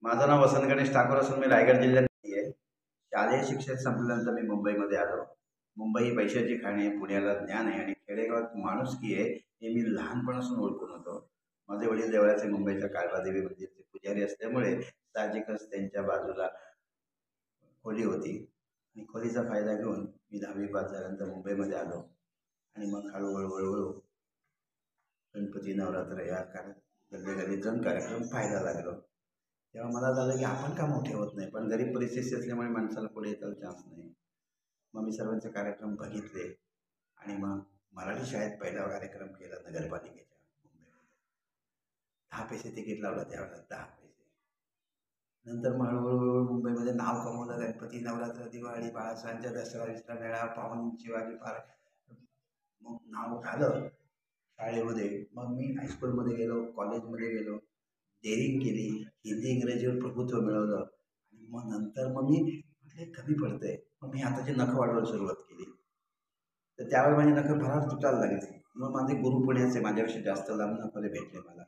माझं नाव वसंत गणेश ठाकूर असून मी रायगड जिल्ह्यात आहे. शालेय शिक्षण संपल्यानंतर मी मुंबईमध्ये आलो. मुंबई ही पैशाची खाणी आहे, पुण्याला ज्ञान आहे आणि खेडेगावात माणुसकी आहे, हे मी लहानपणापासून ओळखून होतो. माझे वडील देवळाचे मुंबईच्या काळबादेवी मंदिरचे पुजारी असल्यामुळे साहजिकच त्यांच्या बाजूला खोली होती आणि खोलीचा फायदा घेऊन मी 10वी पास झाल्यानंतर मुंबईमध्ये आलो आणि मग हळूहळू हळूहळू गणपती नवरात्र या गल्ली जाऊन कार्यक्रम पाहायला लागलो. तेव्हा मला झालं की आपण का मोठे होत नाही, पण गरीब परिस्थिती असल्यामुळे माणसाला पुढे येताना चान्स नाही. मग मी सर्वांचे कार्यक्रम बघितले आणि मग मराठी शाळेत पहिला कार्यक्रम केला नगरपालिकेच्या मुंबईमध्ये. 10 पैसे तिकीट लावलं त्यावेळेला, 10 पैसे. नंतर मग हळूहळू मुंबईमध्ये नाव कमवलं. गणपती नवरात्र, दिवाळी, बाळासाहेबांच्या दसरा विसरा मेळा, पाहून शिवाजी पार्क, मग नाव झालं शाळेमध्ये. मग मी हायस्कूलमध्ये गेलो, कॉलेजमध्ये गेलो, डेअरिंग केली, हिंदी इंग्रजीवर प्रभुत्व मिळवलं आणि मग नंतर मग मी म्हटले कमी पडतंय, मग मी हाताची नखं वाढवायला सुरुवात केली. तर त्यावेळी माझी नखं भरार तुटायला लागली. मग माझे गुरु पुण्याचे माझ्यापेक्षा जास्त लांब नखरे भेटले मला.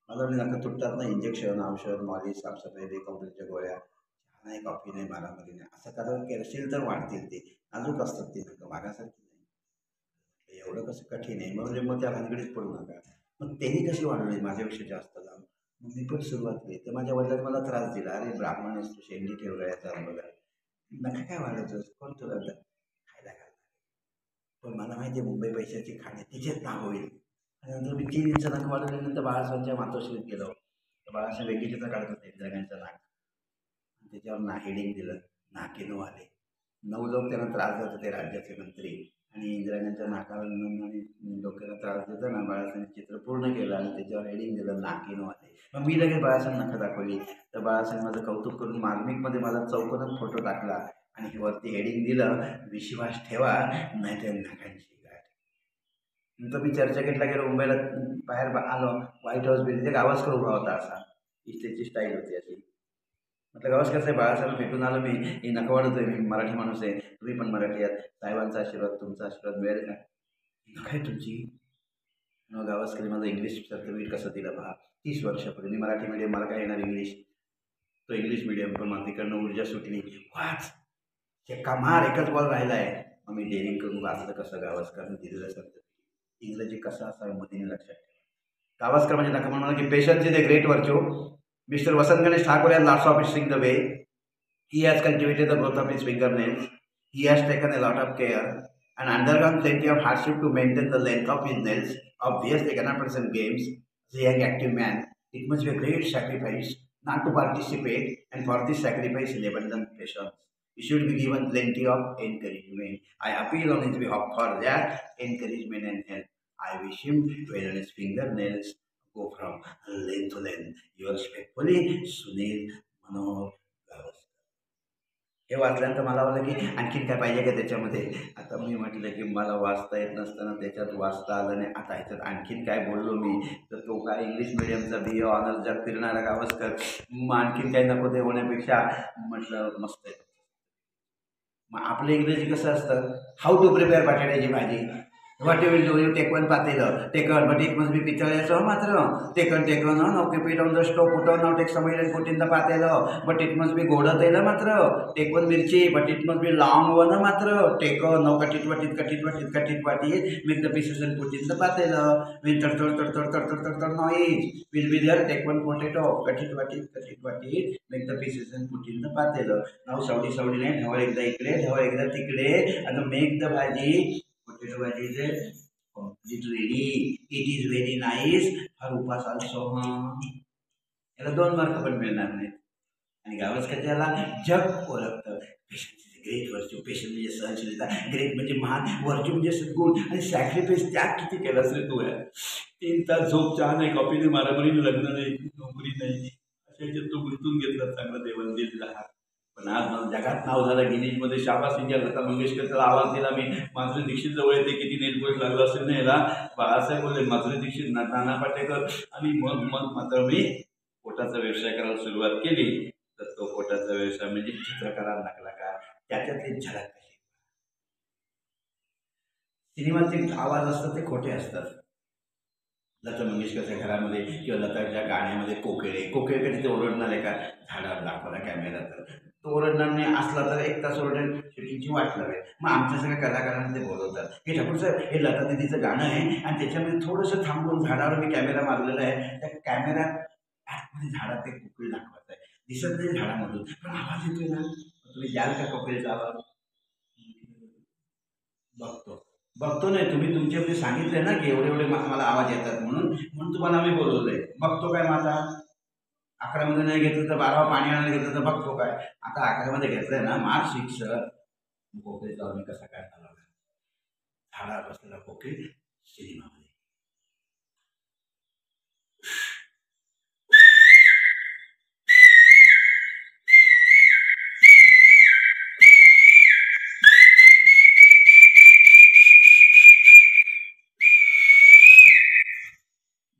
मला वाटलं नखं तुटतात ना, इंजेक्शन, औषध, मॉलिश, साफसफाई, कॉम्प्युटरच्या गोळ्या, चहा नाही, कॉफी नाही, मारामारी नाही, असं कारण करशील तर वाढतील. ते नाजूक असतात ती नखं, वाघासारखी नाही. एवढं कसं कठीण आहे, मग त्या भानगडीत पडू नका. मग त्यांनी कशी वाढवली माझ्यापेक्षा जास्त लांब. मग मी पण सुरुवात केली. तर माझ्या वडिलांनी मला त्रास दिला, अरे ब्राह्मण आहेस तू, शेंडी ठेवला याचा बघा, नका काय वाढवतोस, कोण तुला खायला घालणार. पण मला माहिती आहे मुंबई पैशाची खाणे तिचेच नाव होईल. आणि नंतर मी 3 इंच नाक वाढवल्यानंतर बाळासाहेबच्या मातोश्रीत गेलो. तर बाळासाहेब वेगळीचं काढत होते इंदिरागांचं नाक, त्याच्यावर हेडिंग दिलं, नाकेनो आले. 9 लोक त्यांना त्रास देत होते, राज्याचे मंत्री, आणि इंदिरागांच्या नाकाला आणि डोक्याला त्रास देताना बाळासाहेब चित्र पूर्ण केलं आणि त्याच्यावर हेडिंग दिलं, नाकेनो आले. मग मी लगेच बाळासाहेब नखं दाखवली. तर बाळासाहेब माझं कौतुक करून मार्मिकमध्ये माझा चौकोनात फोटो टाकला आणि वरती हेडिंग दिलं, विश्वास ठेवा नाही तर नाकांची गाठ. नंतर मी चर्चगेटला गेलो, मुंबईला बाहेर आलो. व्हाईट हाऊस बिल्डिंग, गावस्कर उभा होता असा, इस्टेटची स्टाईल होती अशी. म्हटलं गावस्कर साहेब, बाळासाहेब भेटून आलो मी, ही नखं वाढवतोय, मी मराठी माणूस आहे, तुम्ही पण मराठी आहात, साहेबांचा आशीर्वाद, तुमचा आशीर्वाद मिळेल का? नखं आहे तुमची. मग गावस्कर माझं इंग्लिश सर्टिफिकेट कसं दिलं पहा. 30 वर्षापूर्वी मी मराठी मीडियम, मला काय येणार इंग्लिश, तो इंग्लिश मीडियम, पण मला तिकडनं ऊर्जा सुटली, वाच चक्का मार, एकच बॉल राहिला आहे. मग मी डेअरिंग करून वाचलं कसं गावस्करनं दिलेलं सर्टिफिकेट, इंग्रजी कसं असावं मोदीने लक्षात ठेवा. गावस्कर म्हणजे नका म्हणून की patience is a great virtue. Mr. Vasant Ganesh Thakur has lots of his the way. He has cultivated the growth of his fingernails. He has taken a lot of care and undergone plenty of hardship to maintain the length of his nails. Obviously, cannot present games. As a young active man, it must be a great sacrifice not to participate, and for this sacrifice, in abundant patience. He should be given plenty of encouragement. I appeal on his behalf for that encouragement and help. I wish him well on his fingernails. Go from length to length. Yours faithfully, Sunil Manohar Gavaskar. हे वाचल्यानंतर मला वाटलं की आणखीन काय पाहिजे का त्याच्यामध्ये. आता मी म्हटलं की मला वाचता येत नसताना त्याच्यात वाचता आलं नाही. आता ह्याच्यात आणखीन काय बोललो मी, तर तो काय इंग्लिश मिडियमचा BA ऑनर्स जग फिरणारा गावस्कर, मग आणखीन काही नको ते होण्यापेक्षा म्हटलं मस्त आहे. मग आपलं इंग्रजी कसं असतं, हाऊ टू प्रिपेअर बटाट्याची भाजी. What you will do, you take one पातेलं, take one, but it must be पितळेचं मात्र. टेक वन नाव की put on the stove, put on now take समोर एंड पुट इन द पातेलं, but it must be गोडं तेल मात्र. Take one मिरची, but it must be long one मात्र. टेक नाव कटीत वाटीत make the pieces and put in the पातेलं. विल तड noise will be there. Take one potato, कटीत वाटीत make the pieces and put in the पातेलं. Now Savedi नाही, ढवळ एकदा इकडे, ढवळ एकदा तिकडे, आणि मेक द भाजी, potato भाजी is complete ready. It is very nice for उपास also. याला 2 मार्क पण मिळणार नाहीत. आणि गावस्कर याला जग ओळखतं. Patience is great virtue. Patience म्हणजे सहनशीलता, ग्रेट म्हणजे महान, व्हर्च्यू म्हणजे सद्गुण, आणि सॅक्रिफाईस त्याग किती केलास रे तू. 3 तास झोप, चहा नाही, कॉफी नाही, मारामारीने, लग्न नाही, नोकरी नाही, अशा ह्याच्यात तो गुंतून घेतला. चांगला देवाने दिलेला हात. पण आज जगात नाव झालं गिनीजमध्ये. शाबास इंडिया, लता मंगेशकरला आवाज दिला मी. माधुरी दीक्षित जवळ येते, किती नेटवर्क लागलं असेल ना याला. बाळासाहेब बोलले, माधुरी दीक्षित, नाना पाटेकर, आणि मग मात्र मी पोटाचा व्यवसाय करायला सुरुवात केली. तर तो पोटाचा व्यवसाय म्हणजे चित्रकला लागला का, त्याच्यातली झलक कशी. सिनेमाचे आवाज असतात ते खोटे असतात. लता मंगेशकरच्या घरामध्ये किंवा लताच्या गाण्यामध्ये कोकिळे कोकिळे कधी ते ओरडणार आहे का? झाडावर दाखवला कॅमेरा तर तो ओरडणार नाही. असला तर 1 तास ओरडेल, शूटिंगची वाट लावेल. मग आमच्या सगळ्या कलाकारांना ते बोलवतात की ठाकूर साहेब हे लता दिदीचं गाणं आहे आणि त्याच्यामध्ये थोडंसं थांबून झाडावर मी कॅमेरा मारलेला आहे, त्या कॅमेऱ्यात आतमध्ये झाडात ते कोकिळ दाखवत आहे, दिसत नाही झाडामधून पण आवाज येतोय ना, तुम्ही द्याल का कोकिळचा आवाज? बघतो बघतो नाही, तुम्ही तुमचे सांगितले ना की एवढे एवढे मला आवाज येतात म्हणून म्हणून तुम्हाला आम्ही बोलवलंय. बघतो काय मग आता? 11मध्ये नाही घेतलं तर 12 पाणी आणायला घेतलं तर बघतो काय? आता 11मध्ये घेतलंय ना, मार शिक्ष. कोकिळचा आवाज मी कसा काय झाला? झाडावर बसलेला कोकिळ सिनेमामध्ये.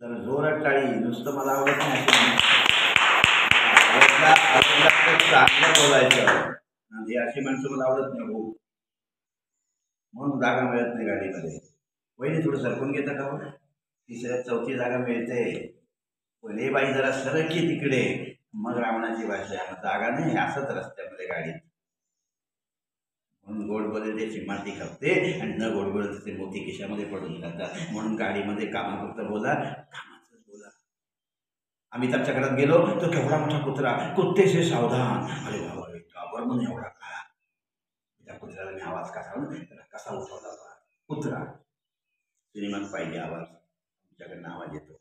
जरा जोरात टाळी, नुसतं मला आवडत नाही चांगलं बोलायचं. हे अशी माणसं मला आवडत नाही हो, म्हणून जागा मिळत नाही गाडीमध्ये. वहिनी थोडं सरकून घेता का? 3री-4थी जागा मिळते. पण हे बाई जरा सरकी तिकडे, मग रावणाची भाषा. मग जागा नाही असंच रस्त्यामध्ये गाडीत. म्हणून गोड बोलते माती खपते आणि न गोड बोलते ते मोती खिशामध्ये पडून जातात. म्हणून गाडीमध्ये कामापुरतं बोला, कामाचं बोला. अमिताभच्या घरात गेलो तर केवढा मोठा कुत्रा, कुत्ते से सावधान. अरे बाबा घाबर म्हणून एवढा काळा. त्या कुत्र्याला मी आवाज कसा उठवला कुत्रा. सिनेमात पाहिजे आवाज, तुमच्याकडनं आवाज येतो.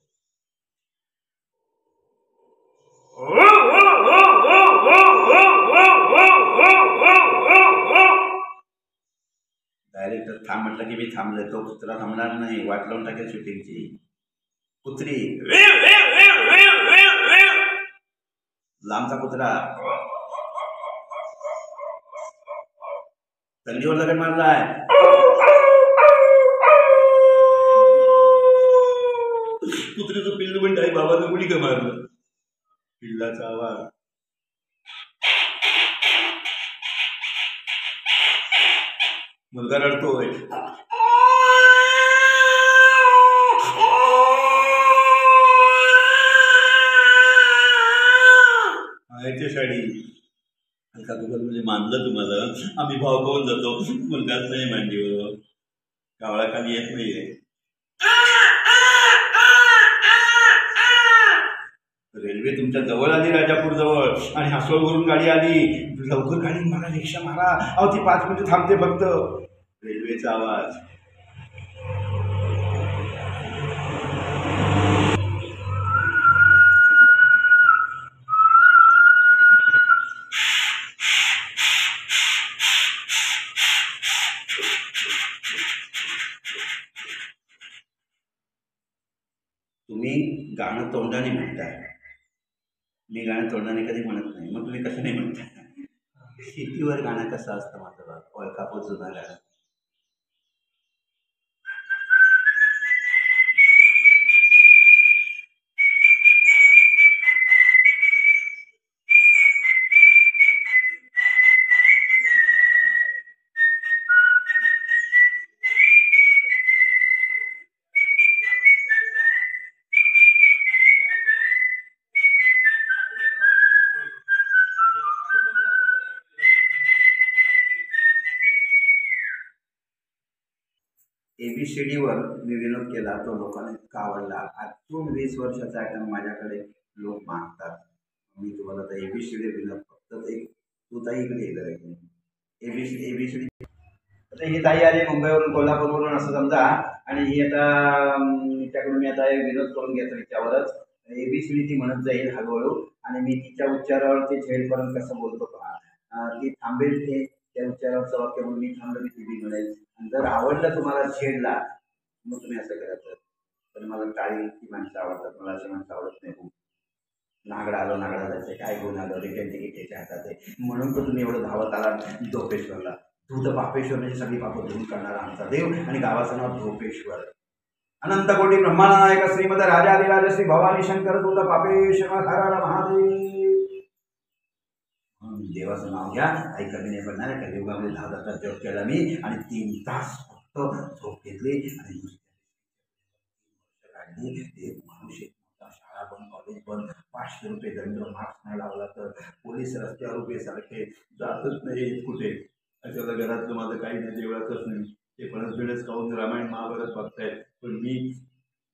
डायरेक्टर थांब म्हटलं की मी थांबले, तो कुत्रा थांबणार नाही, वाट लावून टाकेल शूटिंगची. कुत्री, लांबचा कुत्रा, तंगडीवर दगड मारलाय. कुत्रीचं पिल्लू पण आई बाबानं कुणी का मारलं? पिल्लाचा आवाज. मुलगा रडतोय. साडी हलका दुकान म्हणजे मानलं तुम्हाला, आम्ही भाव पाहून जातो. मुलगाच नाही मांडीवर, कावळा खाली येत नाहीये. रेल्वे तुमच्या जवळ आली, राजापूर जवळ, आणि हासोलवरून गाडी आली. लवकर गाडी मारा, रिक्षा मारा. अहो ती 5 मिनिटं थांबते फक्त. रेल्वेचा आवाज. तुम्ही गाणं तोंडाने म्हणताय, मी गाणं तोंडाने कधी म्हणत नाही. मग तुम्ही कसं नाही म्हणताय? शेतीवर गाणं कसं असतं माझं? ओळखापो जुना गाणं. ABCDवर मी विनोद केला, तो लोकांना इतका आवडला. आजून 20 वर्षाचा आहे माझ्याकडे लोक मागतात. मी तुम्हाला तर ABCD विनोद फक्त एक तू ताई इकडे येतं ABCD. आता ही ताई आली मुंबईवरून, कोल्हापूरवरून असं समजा, आणि ही आता तिच्याकडून मी आता विनोद करून घेतो. तिच्यावरच ABCD ती म्हणत जाईल हळूहळू, आणि मी तिच्या उच्चारावर ते झेडपर्यंत कसं बोलतो पहा. ती थांबेल, ते त्या उच्चारावरचं वाक्य म्हणून मी थांबलो, मी ती बी म्हणेल. जर आवडलं तुम्हाला झेडला, मग तुम्ही असं करायचं. पण मला टाळी ती माणसं आवडतात, मला अशी माणसं आवडत नाही. खूप नागडा आलो, नागडा जायचं, काय घेऊन आलो, रिटर्न तिकीट त्याच्या हातात आहे. म्हणून तर तुम्ही एवढं धावत आला धोपेश्वरला. तू तर पापेश्वर म्हणजे सगळी पापं दूर करणारा आमचा देव, आणि गावाचं नाव धोपेश्वर. अनंत कोटी ब्रह्मांड श्रीमद राजाधिराज श्री भवानी शंकर दूत पापेश्वर हर महादेव. देवाचं नाव घ्या, काही कमी नाही पडणार आहे. कलियुगामध्ये 10 तास जप केला मी, आणि 3 तास फक्त झोप घेतली, आणि आणि ते माणूस शाळा बंद, कॉलेज बंद, 500 रुपये दंड, मास्क नाही लावला तर पोलीस रस्त्यावर उभे सारखे, जातच नाही कुठे. अशाला घरातलं माझं काही नाही, देवळातच नाही, ते फणस बिळस खाऊन रामायण महाभारत बघतायत, पण मी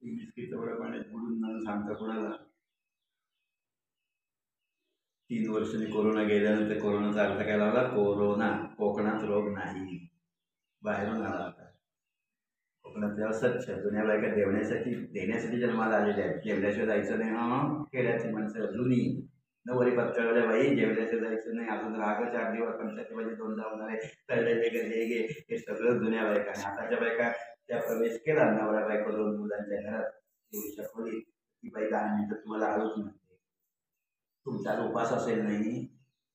बिस्किट तेवढ्या पाण्यात बुडून न सांगता कोणाला. 3 वर्षांनी कोरोना गेल्यानंतर कोरोनाचा अर्थ काय लावला? कोरोना. कोकणात रोग नाही, बाहेरून आला होता. कोकणातल्या स्वच्छ जुन्या बायका देण्यासाठी जन्माला आलेल्या आहेत, जेवल्याशिवाय जायचं नाही. खेड्याची माणसं जुनी नवरी पत्तळल्या बाई, जेवल्याशिवाय जायचं नाही, अजून राग 4 दिवस पंचायती पाहिजे, 2 होणारे तळलेले गले गे, हे सगळं जुन्या बायका. आणि आताच्या बायका त्या प्रवेश केला नवऱ्या बायको 2 मुलांच्या घरात, एवढी खोली, ती बाई 10 मिनिटं तुम्हाला आलोच म्हणते. तुमचा उपास असेल नाही,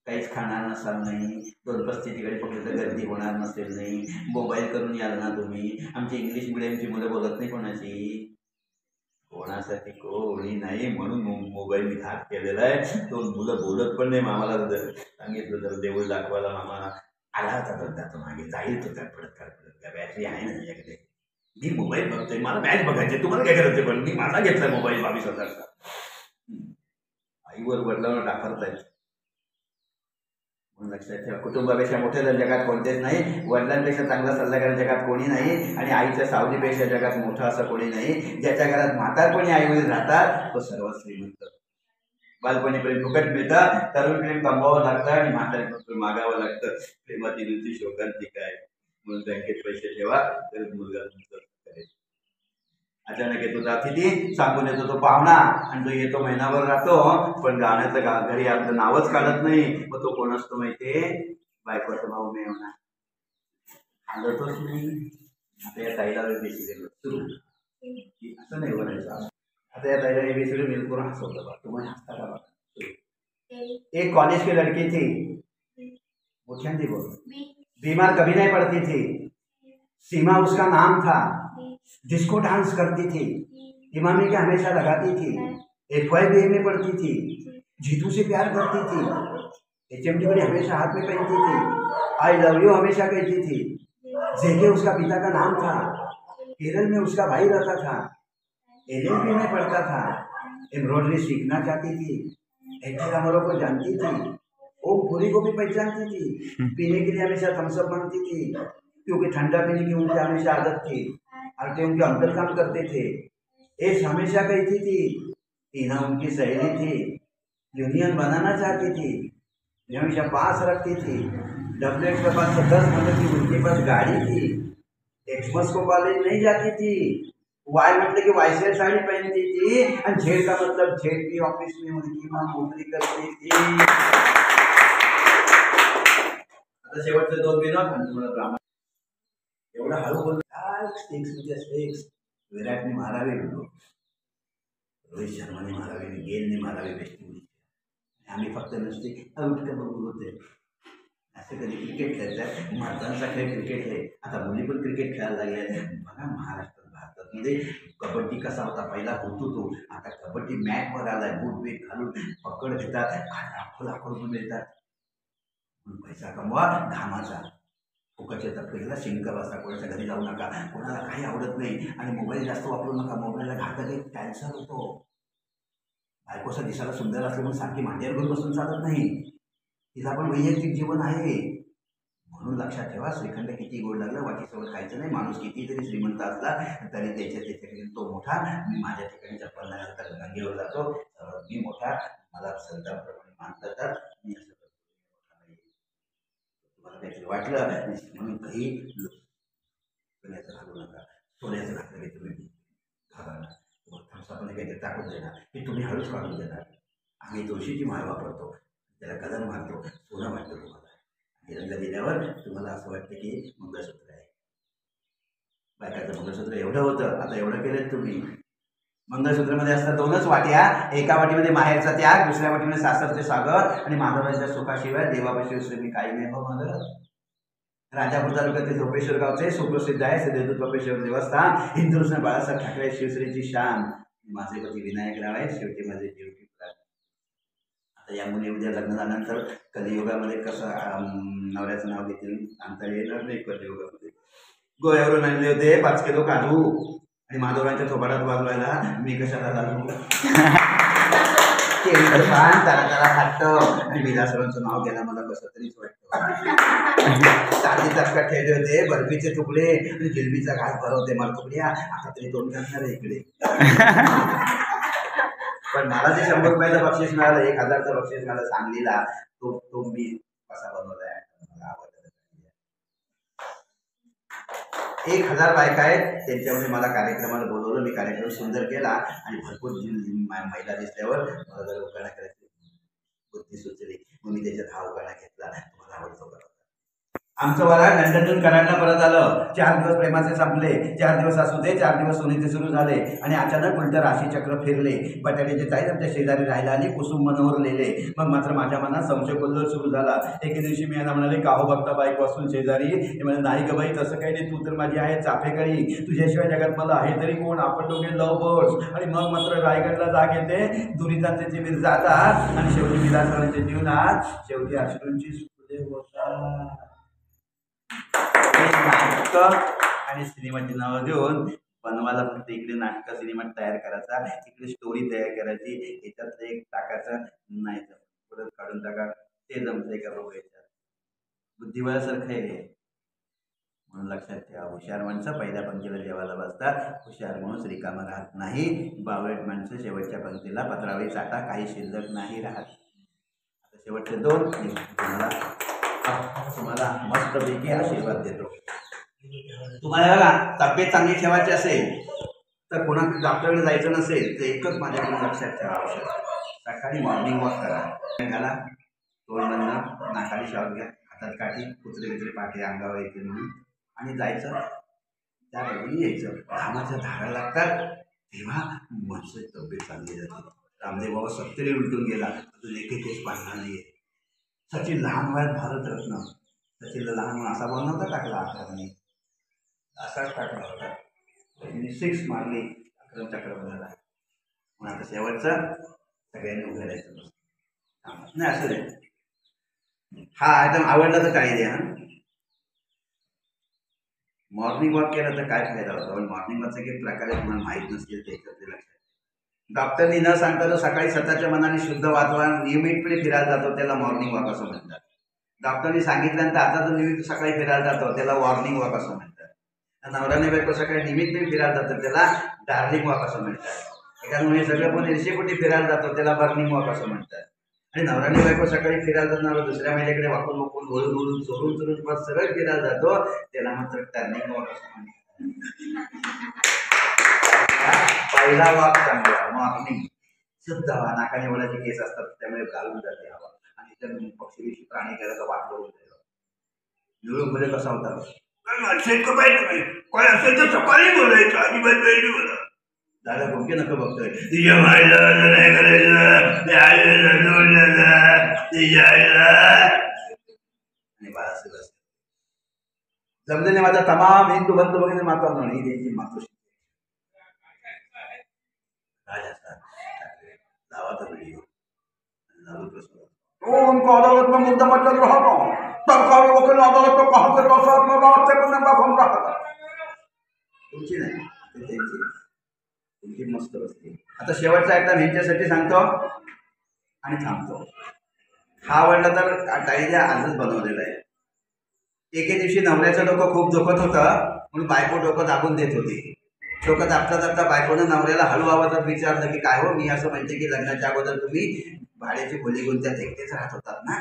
काहीच खाणार नसाल नाही, 2-35 ठिकाणी फक्त गर्दी होणार नसेल नाही, मोबाईल करून याल ना तुम्ही. आमची इंग्लिश मिडियमची मुलं बोलत नाही कोणाची, कोणासाठी कोणी नाही, म्हणून मोबाईल मी हात केलेला आहे. 2 मुलं बोलत पण नाही. मामाला सांगितलं जर देऊळ दाखवायला, मामा आला होता तर त्याचं मागे जाईल तो त्या बॅटरी आहे ना त्याच्याकडे, मी मोबाईल बघतोय, मला मॅच बघायचे, तुम्हाला काय करायचं, पण मी माझा घेतला मोबाईल 22,000चा. आईवर वडिलांवर डाफरतायत. म्हणून लक्षात ठेवा, कुटुंबापेक्षा मोठ्या जगात कोणतेच नाही, वडिलांपेक्षा चांगला सल्लागार जगात कोणी नाही, आणि आईच्या सावलीपेक्षा जगात मोठं असं कोणी नाही. ज्याच्या घरात म्हातारपणी आईवडील राहतात तो सर्वात श्रीमंत. बालपणी प्रेम फुकट मिळतं, तरुण प्रेम कमवावं लागतं, आणि म्हातारी मागावं लागतं. प्रेमाची रुची शोकांती काय, म्हणून बँकेत पैसे ठेवा तर मुलगा तुमचं करेल. अचानक येतो अतिथी, सांगून येतो तो पाहुणा, आणि तो येतो महिनाभर राहतो, पण गाण्याचं घरी आपलं नावच काढत नाही. मग तो कोण असतो माहितीये? बायकोचा भाऊ मेवणा. आदतच नाही. आता या ताईला बेसिकली सुरू असं नाही बोलायचं. आता या ताईला बेसिकली मेल करून हसवलं बा, तुम्ही हसता का बा? एक कॉलेज की लड़की थी, मुख्यमंत्री बोल, बीमार कभी नहीं पड़ती थी, सीमा उसका नाम था, डिस्को डांस करती थी, इमामी के हमेशा लगाती थी, FYB में पढ़ती थी, जीतू से प्यार करती थी, HMD बड़ी हमेशा हाथ में पहनती थी, आई लव यू हमेशा कहती थी, जेके उसका पिता का नाम था, केरल में उसका भाई रहता था, LLB में पढ़ता था, एम्ब्रॉयडरी सीखना चाहती थी, एंटी को जानती थी, ओम पुरी को भी पहचानती थी, पीने के लिए हमेशा थम्सअप मांगती थी, क्योंकि ठंडा पीने की उनकी हमेशा आदत थी, और उनके अंकल काम करते थे। एस हमेशा कहती थी, टीना उनकी सहेली थी, यूनियन बनाना चाहती थी, हमेशा पास रखती थी, डब्ल्यूएक्स के पास 10 मतलब की उनके पास गाड़ी थी, एक्समस को कॉलेज नहीं जाती थी, वाई मतलब कि वाई से साड़ी पहनती थी, और जेड का मतलब जेड की ऑफिस में उनकी माँ नौकरी करती थी। आता शेवटचे 2 मिनिट तुम्हाला ब्राह्मण एवढा हळू बोलतो, स्टिक्स विराटने मारावे, रोहित शर्माने मारावे, गेलने मारावे, बेस्टी आम्ही फक्त नुसते आउटकम बघून होते. असं कधी क्रिकेट खेळतात, माणसांचा खेळ क्रिकेट आहे. आता मुली पण क्रिकेट खेळायला लागल्या. बघा महाराष्ट्रात, भारतामध्ये कबड्डी कसा होता पहिला, होतो तो. आता कबड्डी मॅटवर आलाय, बूट बीट घालून पकड घेतात, लाखो रुपये मिळतात. पैसा कमवा घामाचा, फुकटच्या तत्वेला शिंक बसा, कोणाच्या घरी जाऊ नका, कोणाला काही आवडत नाही, आणि मोबाईल जास्त वापरू नका. मोबाईलला घातक एक कॅन्सर होतो. बायकोचा दिसायला सुंदर असलं म्हणून सारखी मांडीवर घेऊन बसून चालत नाही, तिला पण वैयक्तिक जीवन आहे. म्हणून लक्षात ठेवा, श्रीखंड किती गोड लागलं वाटीसोबत खायचं नाही. माणूस किती तरी श्रीमंत असला तरी त्याच्या तो मोठा. मी माझ्या ठिकाणी चप्पल नाही घालता गंगेवर जातो, मी मोठा, मला संतांप्रमाणे मानतात, तर मी असं करतो. तुम्हाला काहीतरी वाटलं म्हणून काही सोन्याचं घालू नका. सोन्याचं घातलं की तुम्ही घाबरणार, थम्सअपने काहीतरी टाकून देणार, की तुम्ही हळूच काढून देणार. आम्ही तुळशीची माळ वापरतो, त्याला कलर मारतो, सोनं वाटतं तुम्हाला, आणि रंग दिल्यावर तुम्हाला असं वाटतं की मंगळसूत्र आहे. बायकाचं मंगळसूत्र एवढं होतं, आता एवढं केलं तुम्ही. मंगळसूत्रमध्ये असतात 2च वाट्या, एका वाटीमध्ये माहेरचा त्याग, दुसऱ्या वाटीमध्ये सासरचे सागर, आणि माधवाच्या सुखाशिवाय देवापाशी मी काही नाही. हो माझं राजापूर तालुक्यातील झोपेश्वर गावचे सुप्रसिद्ध आहे सिद्धेश्वर झोपेश्वर देवस्थान, हिंदुस्थान बाळासाहेब ठाकरे शिवश्रीची शान. माझे पती विनायक राव आहे, शेवटी माझे जीव की प्राण. आता या मुली उद्या लग्न झाल्यानंतर कलियुगामध्ये कसं नवऱ्याचं नाव घेतील सांगता येणार नाही. कलियुगामध्ये गोव्यावरून आणले होते 5 किलो काजू, माधवरांच्या थोबाडात वाजवायला मी कशाला लागू. त्याला खातो आणि विलासरावांचं नाव घ्यायला मला कसं तरीच वाटतं. चांदी चटका ठेवले होते, बर्फीचे तुकडे आणि जिलबीचा घास भरवते मला तुकड्या. आता तरी दोन करणार आहे इकडे. पण मला जे 100 रुपयाचं बक्षीस मिळालं, 1000चं बक्षीस मिळालं सांगलीला, तो मी कसा बनवलाय मला आवडतं. 1000 बायका आहेत, त्यांच्यामध्ये मला कार्यक्रमाला बोलवलं. मी कार्यक्रम सुंदर केला आणि भरपूर महिला दिसल्यावर मला जर उखाणा करायची बुद्धी सुचली. मग मी त्याच्यात हा उखाणा घेतला. तुम्हाला आवडतो का? आमचं वाला लंडनहून कराडला परत आलं. 4 दिवस प्रेमाचे संपले, 4 दिवस असू दे, 4 दिवस सोनीचे सुरू झाले आणि अचानक उलट राशीचक्र फिरले. बटाट्याचे ताईत आमच्या शेजारी राहायला आली, कुसुम मनोहर लिहिले. मग मात्र माझ्या मनात संशय गोंधळ सुरू झाला. एके दिवशी मी यांना म्हणाले, काहो बघता बाईक असून शेजारी? हे म्हणजे नाही ग बाई, तसं काही नाही, तू तर माझी आहे चाफेकळी, तुझ्याशिवाय जगात मला आहे तरी कोण, आपण दोघे लव बर्ड्स. आणि मग मात्र रायगडला जाग येते, दुरितांचे जीवन जातात आणि शेवटी विलासरावांच्या जीवनात शेवटी अश्रूंची सुखदे होतात. नाटकं आणि सिनेमाची नावं देऊन बनवायला फक्त इकडे नाटकं सिनेमा तयार करायचा, इकडे स्टोरी तयार करायची, याच्यातलं एक टाकायचं नाही परत काढून टाका. ते जमतंय का बघू? याच्यात बुद्धिबळासारखं आहे म्हणून लक्षात ठेवा. हुशार माणसं पहिल्या पंक्तीला जेवायला बसतात, हुशार माणूस रिकामा राहत नाही. बावळट माणसं शेवटच्या पंक्तीला पत्रावळी चाटा, काही शिल्लक नाही राहत. आता शेवटचे 2 तुम्हाला मस्तपैकी आशीर्वाद देतो. तुम्हाला बघा तब्येत चांगली ठेवायची असेल तर कोणा डॉक्टरकडे जायचं नसेल तर एकच माझ्याकडून लक्षात ठेवा औषध. सकाळी मॉर्निंग वॉक करा, घाला तोंड बंद, नाकाली श्वास घ्या, हातात काठी, कुत्रे पाठी अंगावर येते म्हणून आणि जायचं. त्या बाजूने यायचं. घामाच्या धारा लागतात तेव्हा माणसाची तब्येत चांगली जाते. रामदेव बाबा 70 उलटून गेला, अजून एकही केस पाडला नाही. सचिन लहान वयात भारतरत्न, सचिनला लहान म्हणून असा बॉल नव्हता टाकला, 11 असाच टाकला होता. त्याने 6 मारली, 11 चक्र झाला. मग आता शेवटचं सगळ्यांनी उभं राहायचं नाही असं दे. हा एकदम आवडला तर काही द्या. मॉर्निंग वॉक केला तर काय फायदा होता? पण मॉर्निंग वॉकचे काही प्रकारे तुम्हाला माहीत नसतील ते लक्षात. डॉक्टरनी न सांगता तो सकाळी स्वतःच्या मनाने शुद्ध वातावरण नियमितपणे फिरायला जातो, त्याला मॉर्निंग वॉक असं म्हणतात. डॉक्टरनी सांगितल्यानंतर आता तो नियमित सकाळी फिरायला जातो, त्याला वॉर्निंग वॉक असं म्हणतात. नवऱ्याने बायको सकाळी नियमितपणे फिरायला जातो, त्याला डार्लिंग वॉक असं म्हणतात. एखाद्या सगळं पण ईर्षेपोटी फिरायला जातो, त्याला बर्निंग वॉक असं म्हणतात. आणि नवऱ्याने बायको सकाळी फिरायला जाणार, दुसऱ्या महिन्याकडे वाकून वाकून वळून वळून चोरून चोरून परत सरळ फिरायला जातो, त्याला मात्र टर्निंग वॉक असं म्हणतात. पहिला वॉक चांगला मॉर्निंग, शुद्ध हवा, नाकाने वडाचे केस असतात त्यामुळे घालून जाते हवा. आणि त्या पक्षी विषयी प्राणी करायचा वाट बघून निवडून मध्ये कसा होता काय असेल तर सकाळी बोलायचं, अजिबात वेळ बोला. दादा भोके नको बघतोय, तिच्या मायला नाही करायचं आणि बाळासाहेब जमलेले माझा तमाम हिंदू बंधू वगैरे माता म्हणून ही त्यांची मातृश्री उनको अदालत में मुकदमा चल रहा था, सरकारी वकील अदालत में कहा कि साहब मैं रात से बंदा घूम रहा था. तुमची नाही तुमची मस्त बसते. आता शेवटचा एकदम ह्यांच्यासाठी सांगतो आणि थांबतो. हा आवडला तर टाळीच्या आजच बनवलेला आहे. एके दिवशी नवऱ्याचं डोकं खूप दुखत होतं म्हणून बायको डोकं दाबून देत होती. डोकं दाबता दाबता बायकोनं नवऱ्याला हळू आवाजात विचारलं की काय हो, मी असं म्हणते की लग्नाच्या अगोदर तुम्ही भाड्याची खोली गुंत्यात एकटेच राहत होतात ना,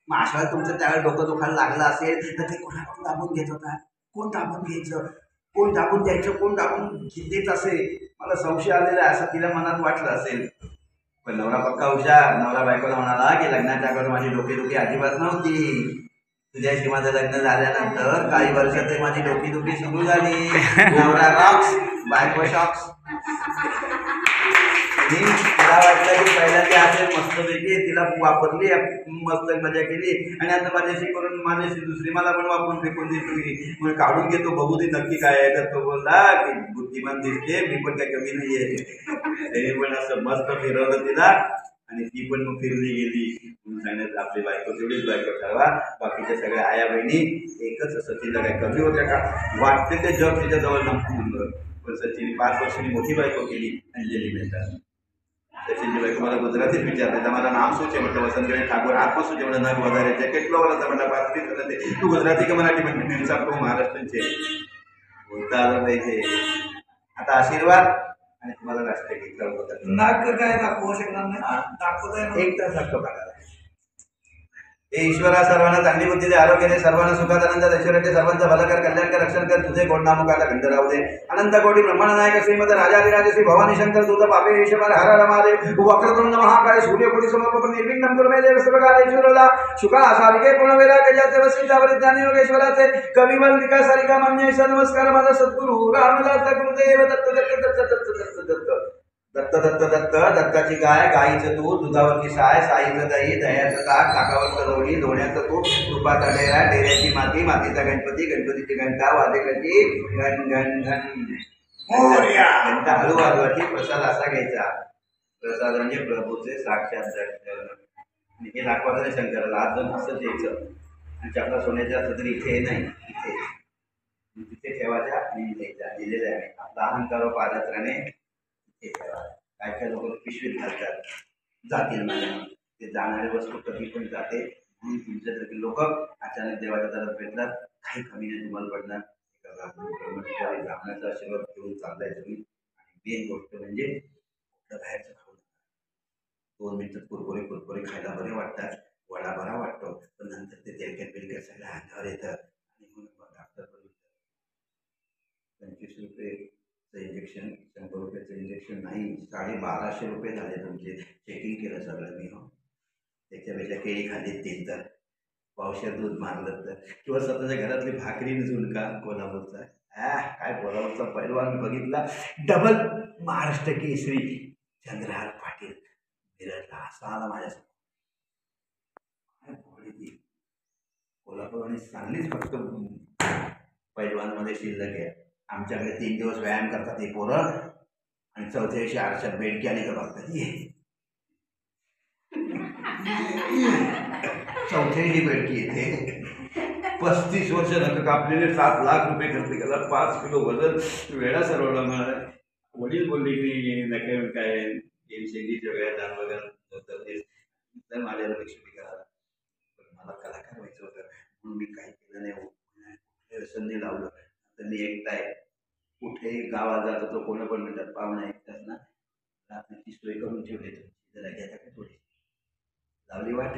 मग अशा तुमचं त्यावेळेस डोकं दुखायला लागलं असेल तर ते कोणाकडून दाबून घेत होता? कोण दाबून घ्यायचं, कोण दाबून द्यायचं, कोण दाबून देत असेल? मला संशय आलेला आहे असं तिला मनात वाटलं असेल. पण नवरा पक्का हुशार. नवरा बायकोला म्हणाला की लग्नाच्या अगोदर माझी डोकेदुखी अजिबात नव्हती, तुझ्याशी माझं लग्न झाल्यानंतर काही वर्षात माझी डोकेदुखी सुरू झाली. नवरा रॉक्स, बायको शॉक्स. तिला वाटलं की पहिल्यांदा असेल मस्तपैकी, तिला वापरली, मस्त मजा केली आणि आता माझ्याशी करून माझ्याशी दुसरी मला पण वापरून फेकून दिली. मग काढून घेतो बघू दे नक्की काय आहे. तर तो बोलला की बुद्धिमान दिसते, मी पण काय कमी नाही आहे. त्याने पण असं मस्त फिरवलं तिला आणि ती पण मग फिरली गेली. म्हणून सांगण्यात आपली बायको तेवढीच बायको ठरवा, बाकीच्या सगळ्या आया बहिणी एकच असं. तिला काय कमी होत्या का? वाटते ते जग तिच्याजवळ नक्की. पण सचिन 5 वर्षांनी मोठी बायको केली अंजली मेहता. सचिनची बायको मला गुजरातीत विचारते तर मला नाम શું છે म्हटलं वसंतगणे ठाकूर. हातમાં શું છે म्हटलं नग વધારે છે કેટલો વર્ષ म्हटलं 35 तू गुजराती का मराठी म्हणते मी सांगतो महाराष्ट्राचे बोलता आलं पाहिजे. आता आशीर्वाद आणि तुम्हाला राष्ट्रगीत कळवतात. नाक काय दाखवू शकणार नाही दाखवता एक तास दाखव काढायला. हे ईश्वरा सर्वांना चांगली बुद्धी दे, आरोग्य दे, सर्वांना सुखात आनंदात ऐश्वर्याचे, सर्वांचं भलं कर, कल्याण कर, रक्षण कर, तुझे गोड नामुखाला खंड राहू दे. अनंत कोटी ब्रह्मांड नायक श्रीमद राजाधिराज श्री भवानी शंकर दूत पापे ईश्वर हर हर महादेव वक्रतुंड महाकाय सूर्यकोटी समप्रभ निर्विघ्नं कुरु मे देव सर्वकार्येषु शुका सारिके पूर्णवेला गजाते वसिता वरिज्ञानी योगेश्वराचे कविवल विकासारिका मान्य नमस्कार माझा सद्गुरु रामदास गुरुदेव दत्त दत्त दत्त दत्त दत्त दत्त दत्त दत्त दत्त दत्ताची गाय, गाईचं दूध, दुधावरची साय, साईचं दही, दह्याचं ताक, ताकावरचं लोणी, लोण्याचं तूप, तुपाचा डेरा, डेऱ्याची माती, मातीचा गणपती, गणपतीची घंटा, वाद्यकाची घन घन घन घंटा हळू वाजवायची. प्रसाद असा घ्यायचा. प्रसाद म्हणजे प्रभूचे साक्षात दर्शन. हे दाखवायचं नाही शंकराला. आज जण असंच यायचं आणि आपला सोन्याच्या असतं तरी इथे नाही, इथे तिथे ठेवायच्या आणि द्यायच्या. दिलेल्या आहे. आपला अहंकार पादत्राने काय काय लोक पिशवीत घालतात जातील माझ्या. ते जाणारी वस्तू कधी पण जाते. म्हणून तुमच्यासारखे लोक अचानक देवाच्या दारात भेटतात. काही कमी नाही तुम्हाला पडणार. ब्राह्मणाचा आशीर्वाद घेऊन चाललाय तुम्ही. आणि मेन गोष्ट म्हणजे बाहेरचं खाऊ नका. 2 मिनिटात कुरकुरे कुरकुरे खायला बरे वाटतात, वडा बरा वाटतो, पण नंतर ते तेलकट बिलकट सगळं अंगावर येतं. आणि म्हणून डॉक्टर पण 25 रुपये इंजेक्शन, 100 रुपयाचं इंजेक्शन नाही, 1250 रुपये झाले तुमचे. चेकिंग केलं सगळं मी. हो, त्याच्यापेक्षा केळी खाल्ली 3 तर, पावशेर दूध मारलं तर, किंवा स्वतःच्या घरातली भाकरी झुणका कोल्हापूरचा. काय कोल्हापूरचा पैलवान बघितला, डबल महाराष्ट्र केसरी चंद्रहार पाटील मिरजला असा आला माझ्यासमोर. कोल्हापूर आणि सांगलीच फक्त पैलवानमध्ये शिल्लक आहे. आमच्याकडे 3 दिवस व्यायाम करतात हे पोरं आणि चौथ्या दिवशी आरशात बेडकी आली का बघतात. चौथ्या दिवशी बेडकी येते. 35 वर्ष नका कापलेले, 7 लाख रुपये खर्च केला, 5 किलो वजन, वेळा सरवला. मला वडील बोलले की नका काय शेतीच्या वेळा दान वगैरे माझ्याला लक्ष्मी करायला. पण मला कलाकार व्हायचं होतं म्हणून मी काही केलं नाही. व्यसन नाही लावलं. तर मी एकटा आहे. कुठेही गावात जातो तो कोण पण म्हणतात पाहुणा एकटाच ना, रात्रीची सोय करून ठेवली तुमची, जरा घ्या का थोडी लावली वाट.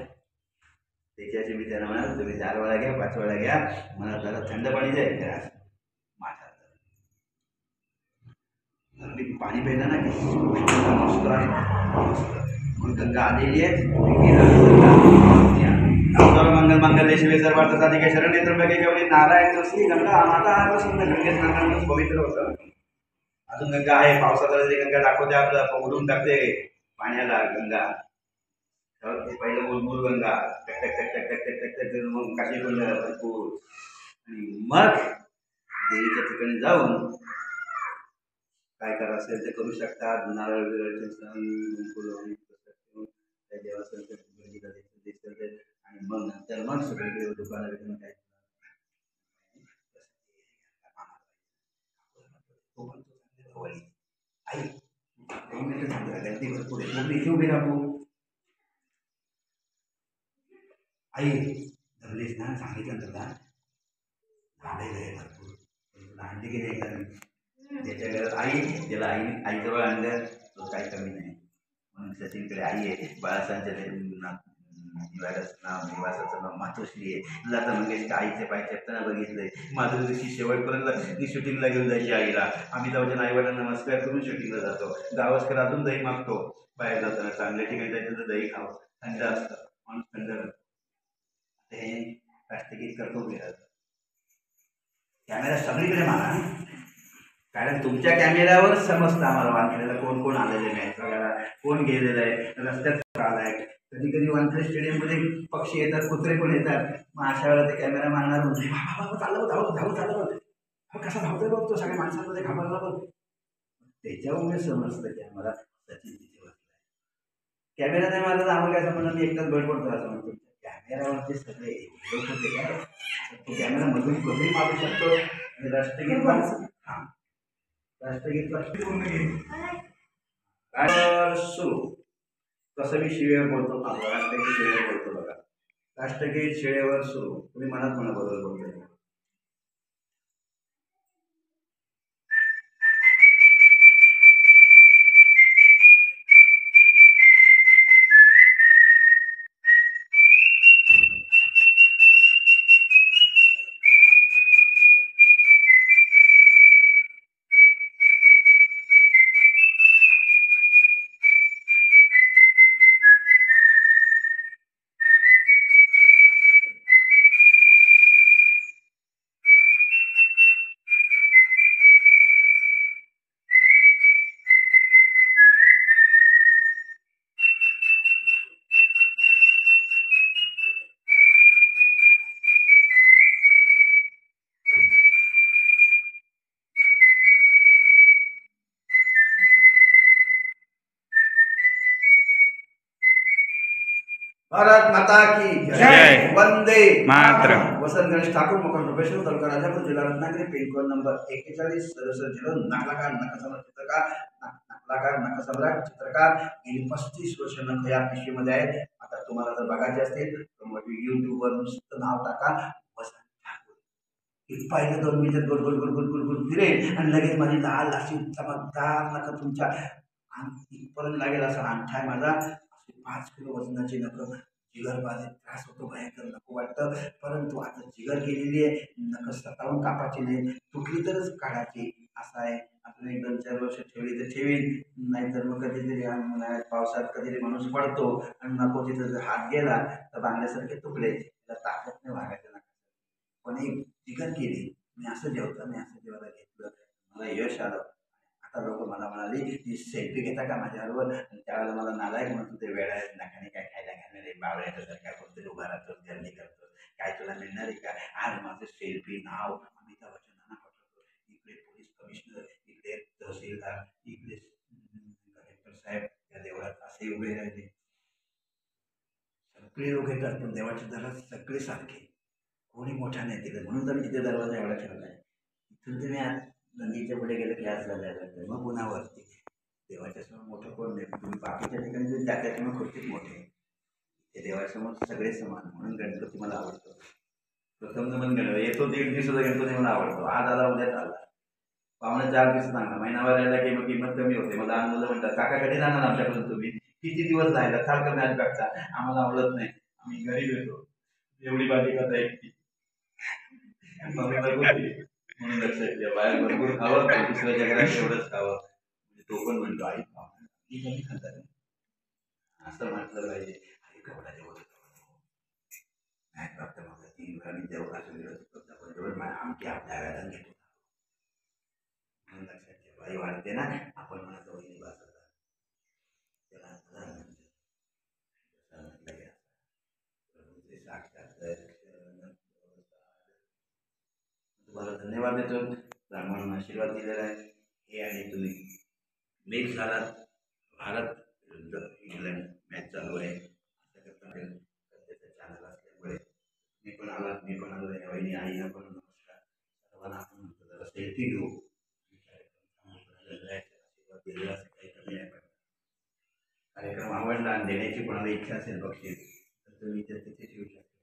त्याच्याशी मी त्यांना म्हणाल तुम्ही 4 वेळा घ्या, 5 वेळा घ्या, मला जरा थंड पाणी द्या माझ्या. मी पाणी प्यायला ना मस्त आहे. म्हणून गंगा आलेली आहे. मंगल मंगल शिवे सर्वार्थ साधिके शरण्ये त्र्यंबके गौरी नारायण श्री गंगा माता गंगेत स्नान पवित्र होतं. अजून गंगा आहे. पावसाचा गंगा दाखवते आपलं, उडून टाकते पाण्याला गंगा. पहिलं मूळ गंगा टक टक टक टक टक टक टक टक, मग काशी गंगा भरपूर. आणि मग देवीच्या ठिकाणी जाऊन काय करा असेल ते करू शकतात. नारळ बिरळ देवाचं आणि मग नंतर मग सगळीकडे दुकानं बिकानं काय आई गर्दी भरपूर आहे. इथे उभी राहू. आई धरलीस ना, सांगितलं तुला भांडायला आहे भरपूर. तुला आणली की नाही ज्याच्या घरात आई, ज्याला आईजवळ आणलं तो काही कमी नाही. म्हणून सचिनकडे आई आहे. बाळासाहेबच्या निवासाचं नाव मातोश्री आहे. लता मंगेशकर आईचे पाय चेपताना बघितलंय. माझं दिवशी शेवटपर्यंत मी शूटिंगला घेऊन जायची आईला. आम्ही जाऊच्या आईवडिलांना नमस्कार करून शूटिंगला जातो. गावस्कर अजून दही मागतो बाहेर जाताना. चांगल्या ठिकाणी जायचं तर दही खावं, थंड असतं, माणूस थंड राहतो. हे राष्ट्रगीत करतो गेला. कॅमेरा सगळीकडे मारा, कारण तुमच्या कॅमेऱ्यावर समजतं आम्हाला वानखेड्याला कोण कोण आलेले नाही, बघायला कोण गेलेलं आहे, रस्त्यात आलाय. कधी कधी वानखेडे स्टेडियममध्ये पक्षी येतात, कुत्रे पण येतात. मग अशा वेळेला ते कॅमेरा मारणार म्हणते बाबा चाललं धावत धावत चाललं बघ, कसा धावतोय बघ तो, सगळ्या माणसांमध्ये घाबरला बघ. त्याच्यामुळे समजतं की आम्हाला सचिन तिथे बसलाय. कॅमेरा नाही मारला तर आम्हाला काय समजलं, मी एकटाच गड पडतो असं म्हणतो. कॅमेऱ्यावरचे सगळे लोक होते काय, तो कॅमेरा मधून कधी मारू शकतो. आणि राष्ट्रगीत हां राष्ट्रगीत पूर्ण घे. राष्ट्र सुरू. कसं मी शिवेवर बोलतो, आपलं राष्ट्रगीत शिवेवर बोलतो बघा. राष्ट्रगीत शिवेवर सुरू. तुम्ही मनात म्हणा बरोबर बोलतोय. भारत माता की जय. वंदे मातरम. वसंत गणेश ठाकूर, मुख्य प्रोफेसर, तालुका राजापूर, जिल्हा रत्नागिरी, पिनकोड नंबर 41 0 नागलाकार नखसम्राट चित्रकार, नागलाकार नखसम्राट चित्रकार. गेली 35 वर्ष नख या पिशवीमध्ये आहेत. आता तुम्हाला जर बघायचे असतील तर युट्यूबवर नुसतं नाव टाका वसंत ठाकूर. एक पाहिलं 2 मिनिटात गोल गोल गोल गोल गोल गोल फिरेल आणि लगेच माझी लाल अशी चमकदार नख तुमच्या इथपर्यंत लागेल असा अंगठा आहे माझा. 5 किलो वजनाची नख. जिगर बाधित त्रास होतो, भयंकर नको वाटतं. परंतु आता जिगर गेलेली आहे, नख स्वतःहून कापायची नाही, तुटली तरच काढायची असं आहे. आपण 1-2-4 वर्ष ठेवली तर ठेवीन, नाहीतर मग कधीतरी पावसात कधीतरी माणूस पडतो आणि नको तिथं जर हात गेला तर बांगल्यासारखे तुकडे. त्याला ताकद नाही वागायचं ना. पण एक जिगर केली, मी असं जेवतं, मी असं जेवायला घेतलं, मला यश आलं. आता लोक मला म्हणाली की सेल्फी घेता का माझ्याबरोबर. त्यावेळेला मला नालायक म्हणतो, ते वेळा नाकाने काय खायला घालणार आहे, बावळ्याचं तर काय कोणतरी उभा राहतो, गर्दी करतो, काय तुला मिळणार आहे का. आज माझं सेल्फी नाव अमिताभ बच्चनांना पाठवतो. इकडे पोलीस कमिशनर, इकडे तहसीलदार, इकडे कलेक्टर साहेब या देवळात असे उभे राहिले. सगळे लोक येतात, पण देवाच्या दरात सगळे सारखे, कोणी मोठा नाही तिकडे. म्हणून तर तिथे दरवाजा एवढा ठेवला आहे. इथून तुम्ही आज नदीच्या पुढे गेलं की आज जायला लागतं, मग पुन्हावरती देवाच्या समोर मोठं कोण नाही. तुम्ही बाकीच्या ठिकाणी जर त्या त्याच्यामुळे खूपच मोठे, ते देवासमोर सगळे समान. म्हणून गणपती मला आवडतो. प्रथम नमन गणपती येतो, 1.5 दिवसाचा गणपती मला आवडतो. आज आला उद्याच आला, पावणे 4 दिवस सांगा, महिनाभर राहिला की मग किंमत कमी होते. मग लहान मुलं म्हणतात, काका कधी जाणार आमच्याकडून, तुम्ही किती दिवस राहिला, सारखं कमी आज बघता, आम्हाला आवडत नाही, आम्ही गरीब येतो. एवढी बाजी करता एकटी म्हणून लक्षात घ्या, बाहेर भरपूर खावं, दुसऱ्या जगात एवढंच खावं. तो पण म्हणतो आई कमी खातात असं म्हटलं पाहिजे. आई कपडा जेवढं नाही प्राप्त माझा 3 वेळा जेवढा असं आमची आपल्या व्याजाने घेतो. म्हणून लक्षात घ्या, बाई वाढते ना, आपण म्हणत वहिनी बस होता त्याला साक्षात तुम्हाला धन्यवाद देतो. ब्राह्मणांना आशीर्वाद दिलेला आहे. हे आहे तुम्ही मेघ झालात. भारत विरुद्ध इंग्लंड मॅच चालू आहे. सध्याचं चॅनल असल्यामुळे मी पण आलात, मी पण आलो आहे. वहिनी आईला पण नमस्कार. सर्वांना आपण म्हणतो जरा सेल्फी घेऊ. आशीर्वाद दिलेला असेल, काही कमी नाही. पण कार्यक्रम आवडला आणि देण्याची कोणाला इच्छा असेल बक्षीस तर तुम्ही तिथे ठेवू शकता.